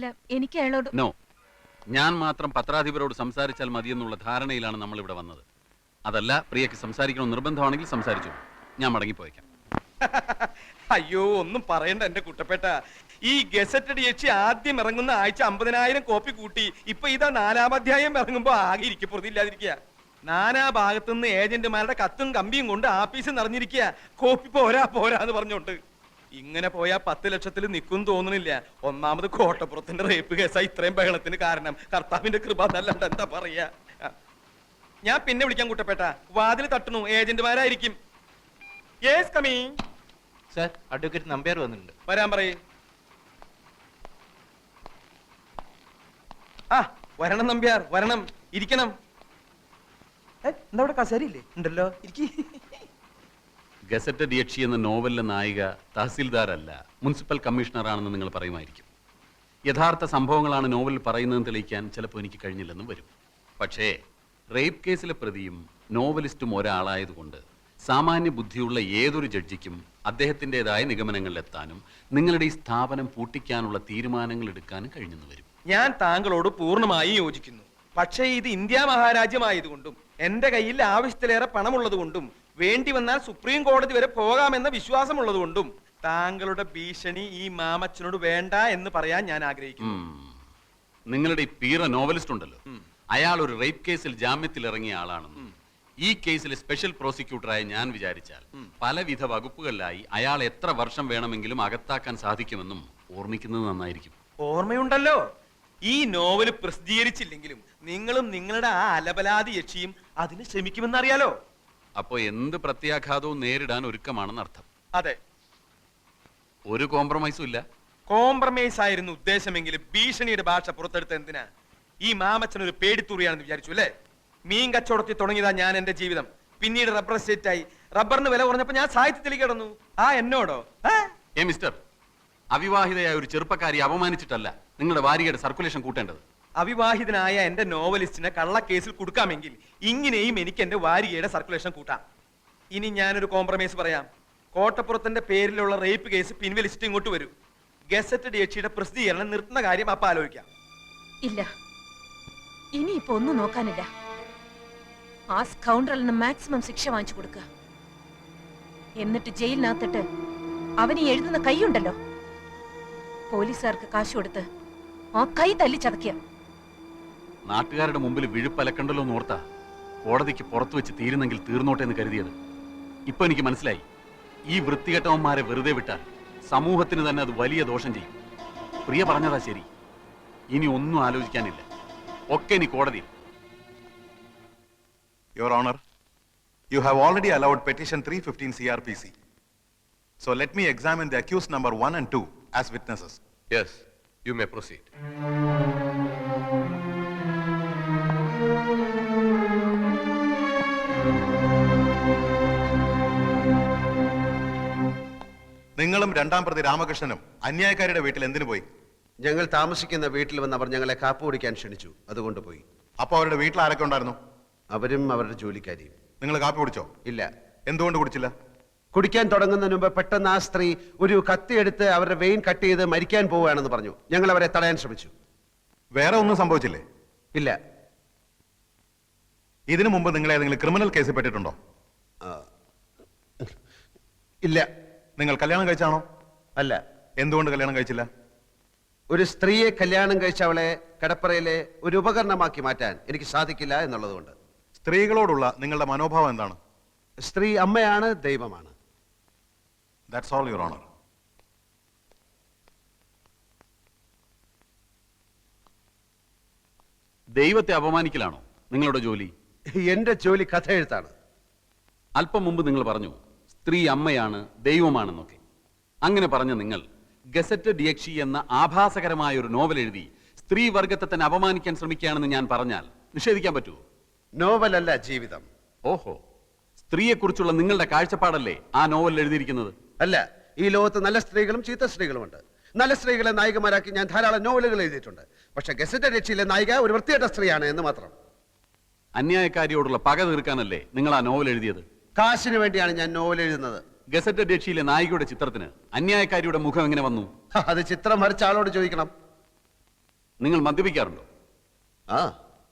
അല്ല, എനിക്ക് അയാളോട് നോ. ഞാൻ മാത്രം പത്രാധിപരോട് സംസാരിച്ചാൽ മതിയെന്നുള്ള ധാരണയിലാണ് നമ്മൾ ഇവിടെ വന്നത്. അതല്ല, പ്രിയക്ക് സംസാരിക്കണം നിർബന്ധമാണെങ്കിൽ സംസാരിച്ചു. ഞാൻ മടങ്ങിപ്പോയേക്കാം. അയ്യോ, ഒന്നും പറയണ്ട എന്റെ കുട്ടപ്പെട്ട. ഈ ഗസറ്റഡ് യക്ഷി ആദ്യം ഇറങ്ങുന്ന ആഴ്ച 50,000 കോപ്പി കൂട്ടി. ഇപ്പൊ ഇതാ 4-ാം അധ്യായം ഇറങ്ങുമ്പോ ആകെ ഇരിക്കപ്പുറത്തില്ലാതിരിക്കുക. നാനാ ഭാഗത്തുനിന്ന് ഏജന്റുമാരുടെ കത്തും കമ്പിയും കൊണ്ട് ആഫീസ് നിറഞ്ഞിരിക്കുക. കോപ്പി പോരാന്ന് പറഞ്ഞോണ്ട്. ഇങ്ങനെ പോയാ 10 ലക്ഷത്തിൽ നിൽക്കും തോന്നുന്നില്ല. ഒന്നാമത് കോട്ടപ്പുറത്തിന്റെ റേപ്പ് കേസാ ഇത്രയും ബഹളത്തിന് കാരണം. കർത്താവിന്റെ കൃപ എന്നല്ലാണ്ട് എന്താ പറയാ. ഞാൻ പിന്നെ വിളിക്കാൻ കുട്ടപ്പെട്ട. വാതിൽ തട്ടുന്നു, ഏജന്റുമാരായിരിക്കും. Yes coming. Sir, advocate Nambiar വന്നിട്ടുണ്ട്. വരാൻ പറയേ. ആ വരണം നമ്പ്യാർ, വരണം. ഇരിക്കണം. എന്താ ഇവിടെ കസേരയില്ലേ? ഉണ്ടല്ലോ, ഇരിക്കി. ഗസറ്റഡ് യക്ഷി എന്ന നോവലിലെ നായിക തഹസിൽദാരല്ല, മുനിസിപ്പൽ കമ്മീഷണറാണെന്ന് നിങ്ങൾ പറയുമായിരിക്കും. യഥാർത്ഥ സംഭവങ്ങളാണ് നോവലിൽ പറയുന്നതെന്ന് തെളിയിക്കാൻ ചിലപ്പോൾ എനിക്ക് കഴിഞ്ഞില്ലെന്നും വരും. പക്ഷേ റേപ്പ് കേസിലെ പ്രതിയും നോവലിസ്റ്റും ഒരാളായതുകൊണ്ട് സാമാന്യ ബുദ്ധിയുള്ള ഏതൊരു ജഡ്ജിക്കും അദ്ദേഹത്തിൻ്റെതായ നിഗമനങ്ങളിലെത്താനും നിങ്ങളുടെ ഈ സ്ഥാപനം പൂട്ടിക്കാനുള്ള തീരുമാനങ്ങൾ എടുക്കാനും കഴിഞ്ഞെന്ന് വരും. ഞാൻ താങ്കളോട് പൂർണ്ണമായി യോജിക്കുന്നു. പക്ഷേ ഇത് ഇന്ത്യ മഹാരാജ്യമായതുകൊണ്ടും എന്റെ കയ്യിൽ ആവശ്യത്തിലേറെ പണമുള്ളത് കൊണ്ടും വേണ്ടി വന്നാൽ സുപ്രീം കോടതി വരെ പോകാമെന്ന വിശ്വാസമുള്ളത് കൊണ്ടും താങ്കളുടെ ഭീഷണി ഈ മാമച്ചനോട് വേണ്ട എന്ന് പറയാൻ ഞാൻ ആഗ്രഹിക്കുന്നു. നിങ്ങളുടെ ഈ പീറ നോവലിസ്റ്റ് ഉണ്ടല്ലോ, അയാൾ ഒരു റേപ്പ് കേസിൽ ജാമ്യത്തിൽ ഇറങ്ങിയ ആളാണെന്നും ഈ കേസിലെ സ്പെഷ്യൽ പ്രോസിക്യൂട്ടറായി ഞാൻ വിചാരിച്ചാൽ പലവിധ വകുപ്പുകളിലായി അയാൾ എത്ര വർഷം വേണമെങ്കിലും അകത്താക്കാൻ സാധിക്കുമെന്നും ഓർമ്മിക്കുന്നത് നന്നായിരിക്കും. ഓർമ്മയുണ്ടല്ലോ. ഈ നോവല് പ്രസിദ്ധീകരിച്ചില്ലെങ്കിലും നിങ്ങളും നിങ്ങളുടെ ആ അലബലാതി യക്ഷിയും അതിന് ശ്രമിക്കുമെന്നറിയാലോ. അപ്പോ എന്ത് പ്രത്യാഘാതവും നേരിടാൻ ഒരുക്കമാണെന്ന് അർത്ഥം. അതെ, ഒരു കോംപ്രമൈസും ഇല്ല. കോംപ്രമൈസ് ആയിരുന്നു ഉദ്ദേശമെങ്കിലും ഭീഷണിയുടെ ഭാഷ പുറത്തെടുത്ത എന്തിനാ? ഈ മാമച്ചൻ ഒരു പേടിത്തൂറിയാണെന്ന് വിചാരിച്ചു അല്ലേ? മീൻ കച്ചവടത്തിൽ തുടങ്ങിയതാ ഞാൻ എന്റെ ജീവിതം. പിന്നീട് റബ്ബർ എസ്റ്റേറ്റ് ആയി. റബ്ബറിന് വില കുറഞ്ഞപ്പോ ഞാൻ സാഹിത്യത്തിലേക്ക് കിടന്നു. ആ എന്നോടോ? മിസ്റ്റർ, അവിവാഹിതയായ ഒരു ചെറുപ്പക്കാരി അപമാനിച്ചിട്ടല്ല നിങ്ങളുടെ വാരികയുടെ സർക്കുലേഷൻ കൂട്ടേണ്ടത്. അവിവാഹിതനായ എന്റെ നോവലിസ്റ്റിനെ കള്ളക്കേസിൽ കൊടുക്കാമെങ്കിൽ ഇങ്ങനെയും എനിക്ക് എന്റെ വാരികയുടെ സർക്കുലേഷൻ കൂട്ടാം. ഇനി ഞാനൊരു കോംപ്രമൈസ് പറയാം. കോട്ടപ്പുറത്തിന്റെ പേരിലുള്ള റേപ്പ് കേസ് പിൻവലിച്ചിട്ട് ഇങ്ങോട്ട് വരൂ. ഗസറ്റഡ് യക്ഷിയുടെ പ്രസിദ്ധീകരണം നിർത്തുന്ന കാര്യം അപ്പൊ ആലോചിക്കാം. ഇല്ല, ഇനിയിപ്പോ ഒന്നും നോക്കാനില്ല. ആ സ്കൗണ്ടറിന് മാക്സിമം ശിക്ഷ വാങ്ങിച്ചു കൊടുക്കുക. എന്നിട്ട് ജയിലിനകത്തിട്ട് അവന് എഴുതുന്ന കൈയുണ്ടല്ലോ, പോലീസുകാർക്ക് കാശ് കൊടുത്ത് ആ കൈ തല്ലി ചതക്കുക. നാട്ടുകാരുടെ മുമ്പിൽ വിഴുപ്പലക്കണ്ടല്ലോ എന്ന് ഓർത്താ കോടതിക്ക് പുറത്തു വെച്ച് തീരുന്നെങ്കിൽ തീർന്നോട്ടെ എന്ന് കരുതിയത്. ഇപ്പൊ എനിക്ക് മനസ്സിലായി, ഈ വൃത്തികെട്ടവന്മാരെ വെറുതെ വിട്ടാൽ സമൂഹത്തിന് തന്നെ അത് വലിയ ദോഷം ചെയ്യും. പ്രിയ പറഞ്ഞതാ ശരി. ഇനി ഒന്നും ആലോചിക്കാനില്ല, ഒക്കെ ഇനി കോടതി. Your Honor, you have already allowed petition 315 CRPC. So let me examine the accused number 1 and 2 as witnesses. Yes, you may proceed. നിങ്ങളും രണ്ടാം പ്രതി രാമകൃഷ്ണനും അന്യായക്കാരുടെ വീട്ടിൽ എന്തിനു പോയി? ഞങ്ങൾ താമസിക്കുന്ന വീട്ടിൽ വന്ന് അവർ ഞങ്ങളെ കാപ്പ് കുടിക്കാൻ ക്ഷണിച്ചു, അതുകൊണ്ട് പോയി. അപ്പൊ അവരുടെ വീട്ടിൽ ആരൊക്കെ ഉണ്ടായിരുന്നു? അവരും അവരുടെ ജോലിക്കാരിയും. നിങ്ങൾ കാപ്പി കുടിച്ചോ? ഇല്ല. എന്തുകൊണ്ട് കുടിച്ചില്ല? കുടിക്കാൻ തുടങ്ങുന്നതിന് മുമ്പ് പെട്ടെന്ന് ആ സ്ത്രീ ഒരു കത്തിയെടുത്ത് അവരുടെ വെയിൻ കട്ട് ചെയ്ത് മരിക്കാൻ പോവുകയാണെന്ന് പറഞ്ഞു. ഞങ്ങൾ അവരെ തടയാൻ ശ്രമിച്ചു. വേറെ ഒന്നും സംഭവിച്ചില്ലേ? ഇല്ല. ഇതിനു മുമ്പ് നിങ്ങൾ ഏതെങ്കിലും ക്രിമിനൽ കേസിൽ പെട്ടിട്ടുണ്ടോ? ഇല്ല. നിങ്ങൾ കല്യാണം കഴിച്ചാണോ? അല്ല. എന്തുകൊണ്ട് കല്യാണം കഴിച്ചില്ല? ഒരു സ്ത്രീയെ കല്യാണം കഴിച്ച അവളെ കടപ്പറയിലെ ഒരു ഉപകരണമാക്കി മാറ്റാൻ എനിക്ക് സാധിക്കില്ല എന്നുള്ളതുകൊണ്ട്. സ്ത്രീകളോടുള്ള നിങ്ങളുടെ മനോഭാവം എന്താണ്? സ്ത്രീ അമ്മയാണ്, ദൈവമാണ്. That's all, Your Honor. ദൈവത്തെ അപമാനിക്കലാണോ നിങ്ങളുടെ ജോലി? എന്റെ ജോലി കഥ എഴുത്താണ്. അല്പം മുമ്പ് നിങ്ങൾ പറഞ്ഞു സ്ത്രീ അമ്മയാണ്, ദൈവമാണെന്നൊക്കെ. അങ്ങനെ പറഞ്ഞ നിങ്ങൾ ഗസറ്റഡ് യക്ഷി എന്ന ആഭാസകരമായ ഒരു നോവൽ എഴുതി സ്ത്രീ വർഗത്തെ തന്നെ അപമാനിക്കാൻ ശ്രമിക്കുകയാണെന്ന് ഞാൻ പറഞ്ഞാൽ നിഷേധിക്കാൻ പറ്റുമോ? നോവലല്ല, ജീവിതം. ഓഹോ, സ്ത്രീയെക്കുറിച്ചുള്ള നിങ്ങളുടെ കാഴ്ചപ്പാടല്ലേ ആ നോവലിൽ എഴുതിയിരിക്കുന്നത്? അല്ല, ഈ ലോകത്ത് നല്ല സ്ത്രീകളും ചീത്ത സ്ത്രീകളുമുണ്ട്. നല്ല സ്ത്രീകളെ നായികമാരാക്കി ഞാൻ ധാരാളം നോവലുകൾ എഴുതിയിട്ടുണ്ട്. പക്ഷെ ഗസറ്റഡ് യക്ഷിയിലെ നായിക ഒരു വൃത്തികെട്ട സ്ത്രീയാണ് എന്ന് മാത്രം. അന്യായക്കാരിയോടുള്ള പക തീർക്കാനല്ലേ നിങ്ങൾ ആ നോവൽ എഴുതിയത്? കാശിന് വേണ്ടിയാണ് ഞാൻ നോവൽ എഴുതുന്നത്. ഗസറ്റഡ് യക്ഷിയിലെ നായികയുടെ ചിത്രത്തിന് അന്യായക്കാരിയുടെ മുഖം എങ്ങനെ വന്നു? അത് ചിത്രം വരച്ച ആളോട് ചോദിക്കണം. നിങ്ങൾ മദ്യപിക്കാറുണ്ടോ? ആ,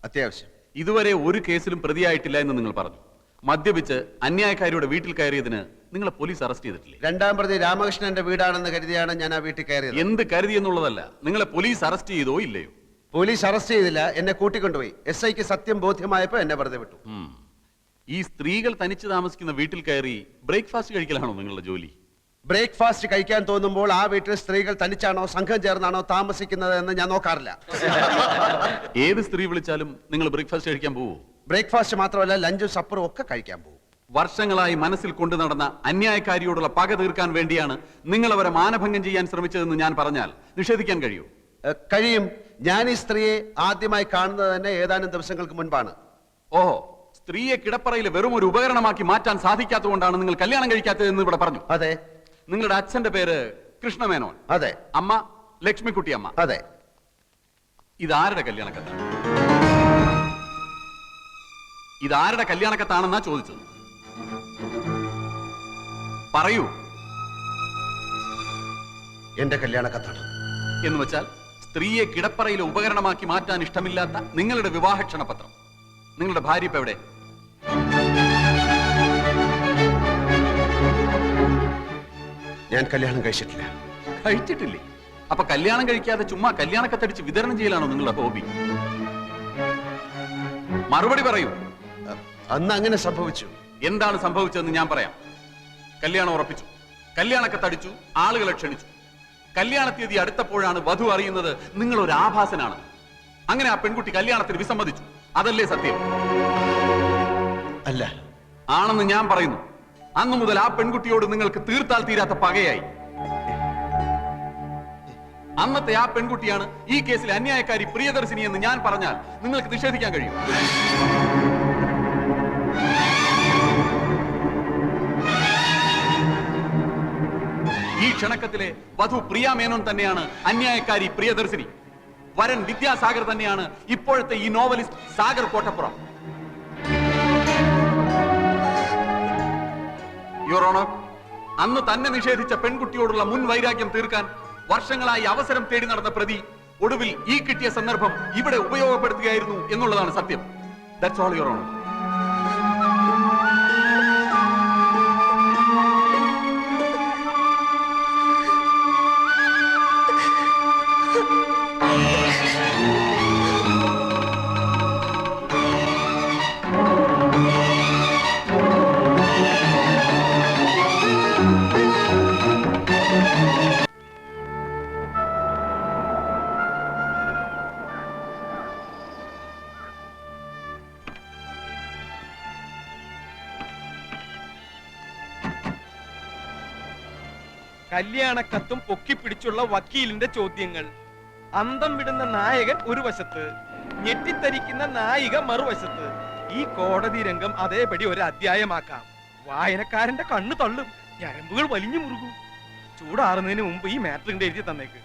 അത്യാവശ്യം. ഇതുവരെ ഒരു കേസിലും പ്രതിയായിട്ടില്ല എന്ന് നിങ്ങൾ പറഞ്ഞു. മദ്യപിച്ച് അന്യായക്കാരിയുടെ വീട്ടിൽ കയറിയതിന് നിങ്ങളെ പോലീസ് അറസ്റ്റ് ചെയ്തിട്ടില്ലേ? രണ്ടാം പ്രതി രാമകൃഷ്ണന്റെ വീടാണെന്ന് കരുതിയാണ് ഞാൻ ആ വീട്ടിൽ കയറിയത്. എന്ത് കരുതി എന്നുള്ളതല്ല, നിങ്ങളെ പോലീസ് അറസ്റ്റ് ചെയ്തോ ഇല്ലയോ? പോലീസ് അറസ്റ്റ് ചെയ്തില്ല, എന്നെ കൂട്ടിക്കൊണ്ടുപോയി. SIക്ക് സത്യം ബോധ്യമായപ്പോ എന്നെ വെറുതെ വിട്ടു. ഈ സ്ത്രീകൾ തനിച്ച് താമസിക്കുന്ന വീട്ടിൽ കയറി ബ്രേക്ക്ഫാസ്റ്റ് കഴിക്കലാണോ നിങ്ങളുടെ ജോലി? ബ്രേക്ക്ഫാസ്റ്റ് കഴിക്കാൻ തോന്നുമ്പോൾ ആ വീട്ടിൽ സ്ത്രീകൾ തനിച്ചാണോ സംഘം ചേർന്നാണോ താമസിക്കുന്നത് എന്ന് ഞാൻ നോക്കാറില്ല. ഏത് സ്ത്രീ വിളിച്ചാലും നിങ്ങൾ ബ്രേക്ക്ഫാസ്റ്റ് കഴിക്കാൻ പോവോ? ബ്രേക്ക്ഫാസ്റ്റ് മാത്രമല്ല, ലഞ്ചും സപ്പറും ഒക്കെ കഴിക്കാൻ പോകും. വർഷങ്ങളായി മനസ്സിൽ കൊണ്ടു നടന്ന അന്യായക്കാരിയോടുള്ള പക തീർക്കാൻ വേണ്ടിയാണ് നിങ്ങൾ അവരെ മാനഭംഗം ചെയ്യാൻ ശ്രമിച്ചതെന്ന് ഞാൻ പറഞ്ഞാൽ നിഷേധിക്കാൻ കഴിയൂ? കഴിയും. ഞാൻ ഈ സ്ത്രീയെ ആദ്യമായി കാണുന്നത് തന്നെ ഏതാനും ദിവസങ്ങൾക്ക് മുൻപാണ്. ഓഹോ, സ്ത്രീയെ കിടപ്പറയിൽ വെറും ഒരു ഉപകരണമാക്കി മാറ്റാൻ സാധിക്കാത്തതുകൊണ്ടാണ് നിങ്ങൾ കല്യാണം കഴിക്കാത്തതെന്ന് ഇവിടെ പറഞ്ഞു. അതെ. നിങ്ങളുടെ അച്ഛന്റെ പേര് കൃഷ്ണമേനോൻ. അതെ. അമ്മ ലക്ഷ്മിക്കുട്ടി അമ്മ. അതെ. ഇതാരുടെ കല്യാണക്കത്താണ്? ഇതാരുടെ കല്യാണക്കത്താണെന്നാ ചോദിച്ചത്. പറയൂ. എന്റെ കല്യാണക്കത്താണ്. എന്ന് വെച്ചാൽ സ്ത്രീയെ കിടപ്പറയിലെ ഉപകരണമാക്കി മാറ്റാൻ ഇഷ്ടമില്ലാത്ത നിങ്ങളുടെ വിവാഹ ക്ഷണപത്രം. നിങ്ങളുടെ ഭാര്യ ഇപ്പൊ എവിടെ? ഞാൻ കല്യാണം കഴിച്ചിട്ടില്ല. കഴിച്ചിട്ടില്ലേ? അപ്പൊ കല്യാണം കഴിക്കാതെ ചുമ്മാ കല്യാണക്കത്തടിച്ച് വിതരണം ചെയ്യലാണോ നിങ്ങളുടെ ഹോബി? മറുപടി പറയൂ. അന്ന് അങ്ങനെ സംഭവിച്ചു. എന്താണ് സംഭവിച്ചതെന്ന് ഞാൻ പറയാം. കല്യാണം ഉറപ്പിച്ചു, കല്യാണക്കത്തടിച്ചു, ആളുകളെ ക്ഷണിച്ചു. കല്യാണ തീയതി അടുത്തപ്പോഴാണ് വധു അറിയുന്നത് നിങ്ങൾ ഒരു ആഭാസനാണ്. അങ്ങനെ ആ പെൺകുട്ടി കല്യാണത്തിന് വിസമ്മതിച്ചു. അതല്ലേ സത്യം? അല്ല. ആണെന്ന് ഞാൻ പറയുന്നു. അന്നു മുതൽ ആ പെൺകുട്ടിയോട് നിങ്ങൾക്ക് തീർത്താൽ തീരാത്ത പകയായി. അന്നത്തെ ആ പെൺകുട്ടിയാണ് ഈ കേസിലെ അന്യായക്കാരി പ്രിയദർശിനി എന്ന് ഞാൻ പറഞ്ഞാൽ നിങ്ങൾക്ക് നിഷേധിക്കാൻ കഴിയും? ഈ ക്ഷണക്കത്തിലെ വധു പ്രിയ മേനോൻ തന്നെയാണ് അന്യായക്കാരി പ്രിയദർശിനി. വരൻ വിദ്യാസാഗർ തന്നെയാണ് ഇപ്പോഴത്തെ ഈ novelist Sagar Kottappuram. Your honour, അന്ന് തന്നെ നിഷേധിച്ച പെൺകുട്ടിയോടുള്ള മുൻ വൈരാഗ്യം തീർക്കാൻ വർഷങ്ങളായി അവസരം തേടി നടന്ന പ്രതി ഒടുവിൽ ഈ കിട്ടിയ സന്ദർഭം ഇവിടെ ഉപയോഗപ്പെടുത്തുകയായിരുന്നു എന്നുള്ളതാണ് സത്യം. That's all your honour. കല്യാണക്കത്തും പൊക്കിപ്പിടിച്ചുള്ള വക്കീലിന്റെ ചോദ്യങ്ങൾ, അന്തം വിടുന്ന നായകൻ ഒരു വശത്ത്, ഞെട്ടിത്തരിക്കുന്ന നായിക മറുവശത്ത്. ഈ കോടതി രംഗം അതേപടി ഒരു അധ്യായമാക്കാം. വായനക്കാരന്റെ കണ്ണു തള്ളും, ഞരമ്പുകൾ വലിഞ്ഞു മുറുകും. ചൂടാറുന്നതിന് മുമ്പ് ഈ മാറ്ററിന്റെ എഴുതി തന്നേക്ക്.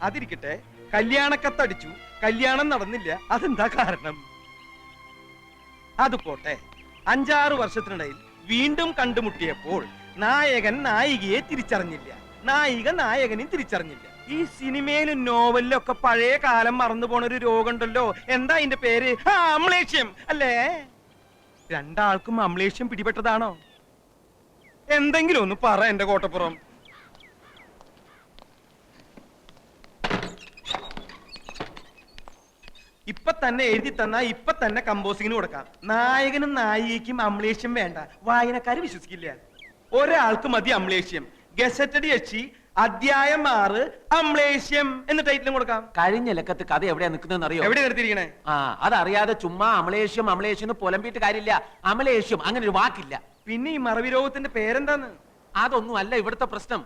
അതിരിക്കട്ടെ, കല്യാണക്കത്തടിച്ചു, കല്യാണം നടന്നില്ല, അതെന്താ കാരണം? അത് പോട്ടെ. 5-6 വർഷത്തിനിടയിൽ വീണ്ടും കണ്ടുമുട്ടിയപ്പോൾ നായകൻ നായികയെ തിരിച്ചറിഞ്ഞില്ല, നായിക നായകനെ തിരിച്ചറിഞ്ഞില്ല. ഈ സിനിമയിലും നോവലിലും ഒക്കെ പഴയ കാലം മറന്നു പോണ ഒരു രോഗമുണ്ടല്ലോ, എന്താ അതിന്റെ പേര്? അമ്ലേഷ്യം അല്ലേ? രണ്ടാൾക്കും അമ്ലേഷ്യം പിടിപെട്ടതാണോ? എന്തെങ്കിലും ഒന്ന് പറ എന്റെ കോട്ടപ്പുറം. ഇപ്പൊ തന്നെ എഴുതി തന്നാ ഇപ്പൊ തന്നെ കമ്പോസിങ്ങിന് കൊടുക്കാം. നായകനും നായികയ്ക്കും അമ്ലേഷ്യം വേണ്ട, വായനക്കാര് വിശ്വസിക്കില്ല. ഒരാൾക്ക് മതി അമ്ലേഷ്യം. ഗസറ്റഡ് യക്ഷി അധ്യായം 6 അമ്ലേഷ്യം എന്ന് ടൈറ്റിലും കൊടുക്കാം. കഴിഞ്ഞ ലക്കത്ത് കഥ എവിടെയാ നിൽക്കുന്നതെന്ന് അറിയോ? എവിടെ നിർത്തിയിരിക്കണേ? ആ, അതറിയാതെ ചുമ്മാ അമലേഷ്യം അമലേഷ്യം എന്ന് പുലമ്പിയിട്ട് കാര്യമില്ല. അമലേഷ്യം അങ്ങനെ ഒരു വാക്കില്ല. പിന്നെ ഈ മറവി രോഗത്തിന്റെ പേരെന്താന്ന്? അതൊന്നും അല്ല ഇവിടുത്തെ പ്രശ്നം.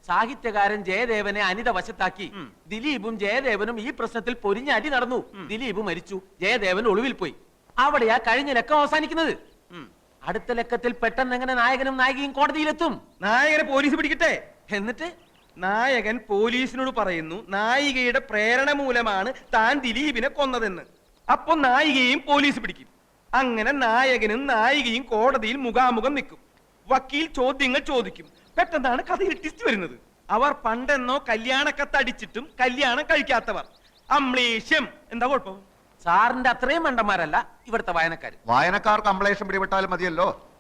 സാഹിത്യകാരൻ ജയദേവനെ അനിത വശത്താക്കി ദിലീപും ജയദേവനും ഈ പ്രശ്നത്തിൽ പൊരിഞ്ഞടി നടന്നു. ദിലീപ് മരിച്ചു, ജയദേവൻ ഒളിവിൽ പോയി. അവിടെയാ കഴിഞ്ഞ ലക്കം അവസാനിക്കുന്നത്. അടുത്ത ലക്കത്തിൽ പെട്ടെന്ന് എങ്ങനെ നായകനും നായികയും കോടതിയിലെത്തും? നായകനെ പോലീസ് പിടിക്കട്ടെ. എന്നിട്ട് നായകൻ പോലീസിനോട് പറയുന്നു നായികയുടെ പ്രേരണ മൂലമാണ് താൻ ദിലീപിനെ കൊന്നതെന്ന്. അപ്പൊ നായികയും പോലീസ് പിടിക്കും. അങ്ങനെ നായകനും നായികയും കോടതിയിൽ മുഖാമുഖം നിൽക്കും. വക്കീൽ ചോദ്യങ്ങൾ ചോദിക്കും. പെട്ടെന്നാണ് കഥയിൽ ട്വിസ്റ്റ് വരുന്നത്. അവർ പണ്ടെന്നോ കല്യാണക്കത്തടിച്ചിട്ടും കല്യാണം കഴിക്കാത്തവർ. അമ്ലേഷ്യം. എന്താ കുഴപ്പം? സാറിന്റെ അത്രയും മണ്ടന്മാരല്ല ഇവിടുത്തെ വായനക്കാര്. വായനക്കാർക്ക് അമ്പളേഷം പിടിപെട്ടാലും മതിയല്ലോ.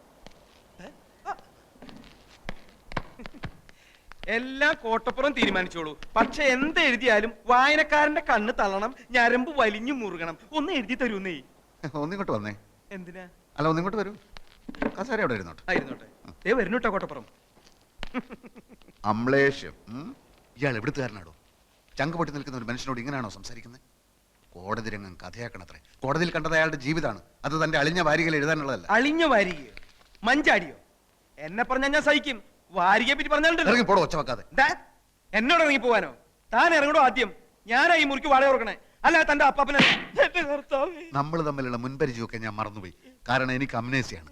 എല്ലാം കോട്ടപ്പുറം തീരുമാനിച്ചോളൂ. പക്ഷെ എന്തെഴുതിയാലും വായനക്കാരന്റെ കണ്ണ് തള്ളണം, ഞരമ്പ് വലിഞ്ഞു മുറുകണം. ഒന്ന് എഴുതി തരൂന്നേ. ഒന്നിങ്ങോട്ട് വന്നേ. എന്തിനാ? അല്ല ഒന്നിങ്ങോട്ട് വരൂ. കസേര അവിടെ ഇരുന്നോട്ടെ. ആയിരുന്നോട്ടെ. വരുന്നുട്ടോ കോട്ടപ്പുറം. അമ്ലേഷ്യം. ഇയാൾ എവിടുത്തുകാരനാടോ? ചങ്ക് പൊട്ടി നിൽക്കുന്ന ഒരു മനുഷ്യനോട് ഇങ്ങനെയാണോ സംസാരിക്കുന്നത്? കോടതി രംഗം കഥയാക്കണത്രേ. കോടതിയിൽ കണ്ടത് അയാളുടെ ജീവിതമാണ്. അത് തന്റെ അളിഞ്ഞ വാരികയിൽ എഴുതാനുള്ളതല്ല. അളിഞ്ഞ വാരികയോ മഞ്ചാടിയോ? എന്നെ പറഞ്ഞാൽ ഞാൻ സഹിക്കും. വാരികയെ പറ്റി പറഞ്ഞാലുണ്ടല്ലോ. ഇറങ്ങി പോടോ, ഒച്ച വെക്കാതെ. എന്നോട് ഇറങ്ങി പോവാനോ? താൻ ഇറങ്ങണോ ആദ്യം? ഞാനാ ഈ മുറിക്ക് വാടക കൊടുക്കണേ, അല്ല തന്റെ അപ്പാപ്പനെ. നമ്മൾ തമ്മിലുള്ള മുൻപരിചയമൊക്കെ ഞാൻ മറന്നുപോയി. കാരണം എനിക്ക് അമ്നേസിയാണ്.